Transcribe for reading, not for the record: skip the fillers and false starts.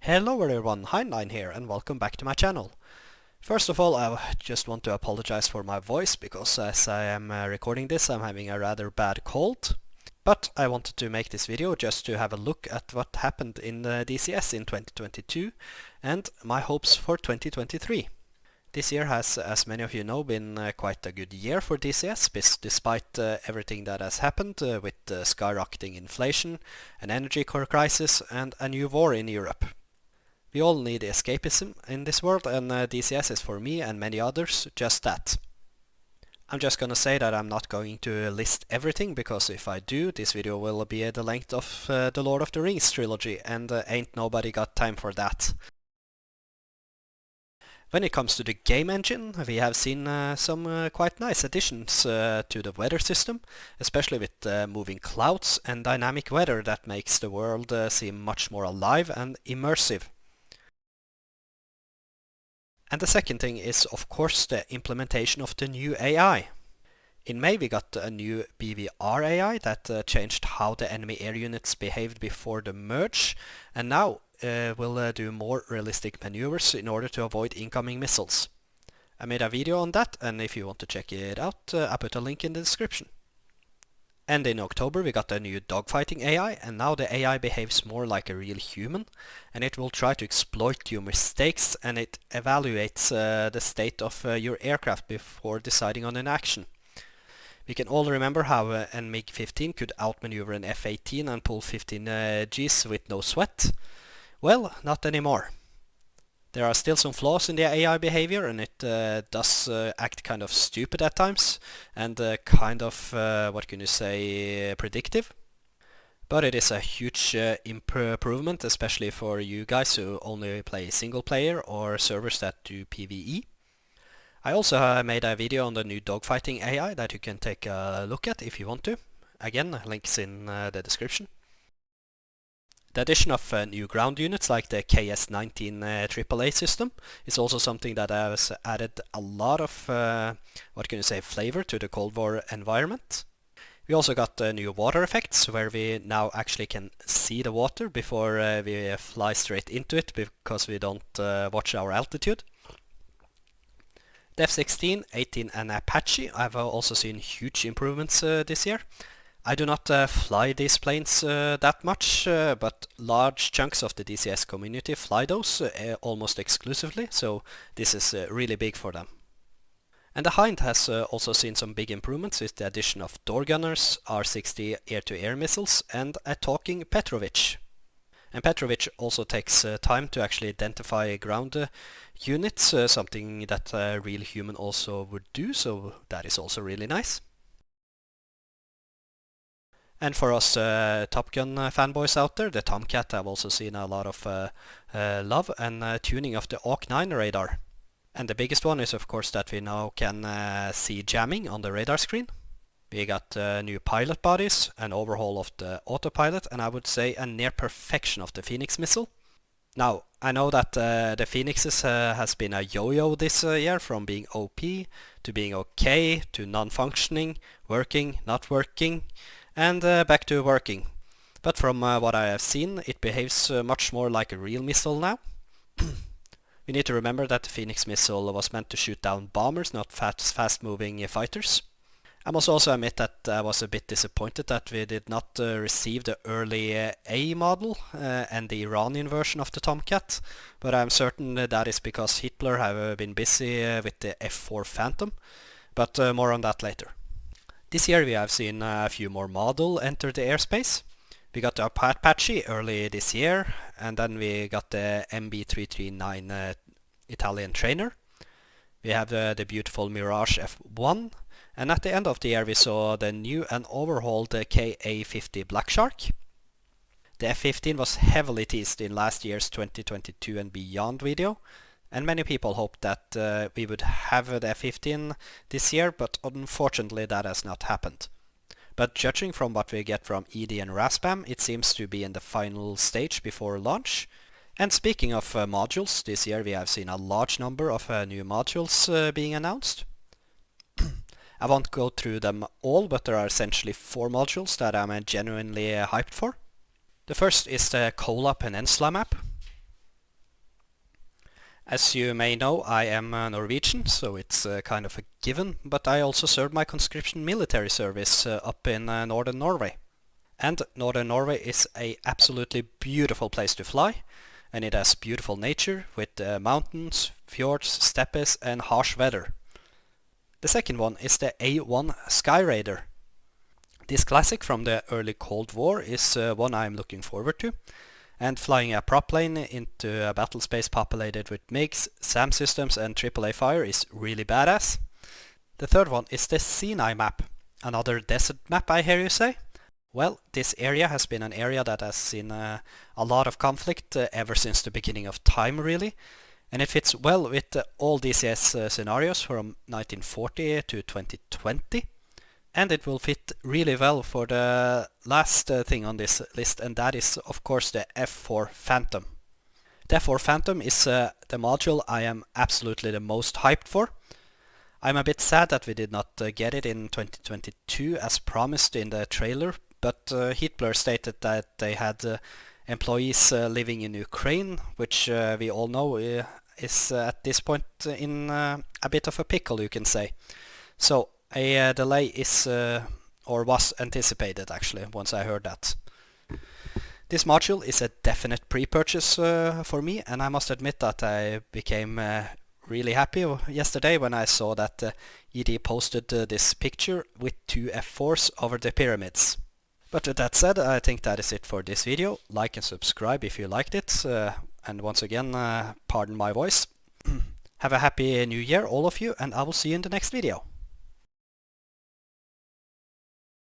Hello everyone, Heinlein here and welcome back to my channel. First of all, I just want to apologize for my voice because as I am recording this I'm having a rather bad cold. But I wanted to make this video just to have a look at what happened in the DCS in 2022 and my hopes for 2023. This year has, as many of you know, been quite a good year for DCS, despite everything that has happened with skyrocketing inflation, an energy crisis and a new war in Europe. We all need escapism in this world, and DCS is for me and many others just that. I'm just gonna say that I'm not going to list everything, because if I do, this video will be the length of the Lord of the Rings trilogy, and ain't nobody got time for that. When it comes to the game engine, we have seen some quite nice additions to the weather system, especially with moving clouds and dynamic weather that makes the world seem much more alive and immersive. And the second thing is, of course, the implementation of the new AI. In May we got a new BVR AI that changed how the enemy air units behaved before the merge, and now will do more realistic maneuvers in order to avoid incoming missiles. I made a video on that, and if you want to check it out, I put a link in the description. And in October we got a new Dogfighting AI, and now the AI behaves more like a real human, and it will try to exploit your mistakes, and it evaluates the state of your aircraft before deciding on an action. We can all remember how an MiG-15 could outmaneuver an F-18 and pull 15 Gs with no sweat. Well, not anymore. There are still some flaws in the AI behavior, and it does act kind of stupid at times, and kind of, what can you say, predictive. But it is a huge improvement, especially for you guys who only play single player or servers that do PvE. I also made a video on the new Dogfighting AI that you can take a look at if you want to. Again, links in the description. The addition of new ground units like the KS-19 AAA system is also something that has added a lot of, what can you say, flavor to the Cold War environment. We also got new water effects, where we now actually can see the water before we fly straight into it, because we don't watch our altitude. The F-16, 18 and Apache have also seen huge improvements this year. I do not fly these planes that much, but large chunks of the DCS community fly those almost exclusively, so this is really big for them. And the Hind has also seen some big improvements with the addition of door gunners, R-60 air-to-air missiles, and a talking Petrovich. And Petrovich also takes time to actually identify ground units, something that a real human also would do, so that is also really nice. And for us Top Gun fanboys out there, the Tomcat have also seen a lot of love and tuning of the Hawk-9 radar. And the biggest one is of course that we now can see jamming on the radar screen. We got new pilot bodies, an overhaul of the autopilot, and I would say a near perfection of the Phoenix missile. Now, I know that the Phoenixes has been a yo-yo this year, from being OP to being okay to non-functioning, working, not working, and back to working. But from what I have seen, it behaves much more like a real missile now. We need to remember that the Phoenix missile was meant to shoot down bombers, not fast-moving fighters. I must also admit that I was a bit disappointed that we did not receive the early A model and the Iranian version of the Tomcat, but I'm certain that is because Hitler have been busy with the F-4 Phantom, but more on that later. This year we have seen a few more models enter the airspace. We got the Apache early this year, and then we got the MB339 Italian trainer. We have the beautiful Mirage F1, and at the end of the year we saw the new and overhauled Ka50 Black Shark. The F-15 was heavily teased in last year's 2022 and beyond video, and many people hoped that we would have the F-15 this year, but unfortunately that has not happened. But judging from what we get from ED and RASPAM, it seems to be in the final stage before launch. And speaking of modules, this year we have seen a large number of new modules being announced. I won't go through them all, but there are essentially 4 modules that I'm genuinely hyped for. The first is the Kola Peninsula map. As you may know, I am Norwegian, so it's kind of a given, but I also served my conscription military service up in northern Norway. And northern Norway is a absolutely beautiful place to fly, and it has beautiful nature with mountains, fjords, steppes and harsh weather. The second one is the A1 Skyraider. This classic from the early Cold War is one I'm looking forward to, and flying a prop plane into a battle space populated with MiGs, SAM systems and AAA fire is really badass. The third one is the Sinai map. Another desert map, I hear you say? Well, this area has been an area that has seen a lot of conflict ever since the beginning of time, really, and it fits well with all DCS scenarios from 1940 to 2020. And it will fit really well for the last thing on this list, and that is of course the F4 Phantom. The F4 Phantom is the module I am absolutely the most hyped for. I'm a bit sad that we did not get it in 2022 as promised in the trailer, but Heatblur stated that they had employees living in Ukraine, which we all know is at this point in a bit of a pickle, you can say. So a delay is or was anticipated actually once I heard that. This module is a definite pre-purchase for me, and I must admit that I became really happy yesterday when I saw that ED posted this picture with two F4s over the pyramids. But with that said, I think that is it for this video. Like and subscribe if you liked it, and once again, pardon my voice. Have a happy new year all of you, and I will see you in the next video.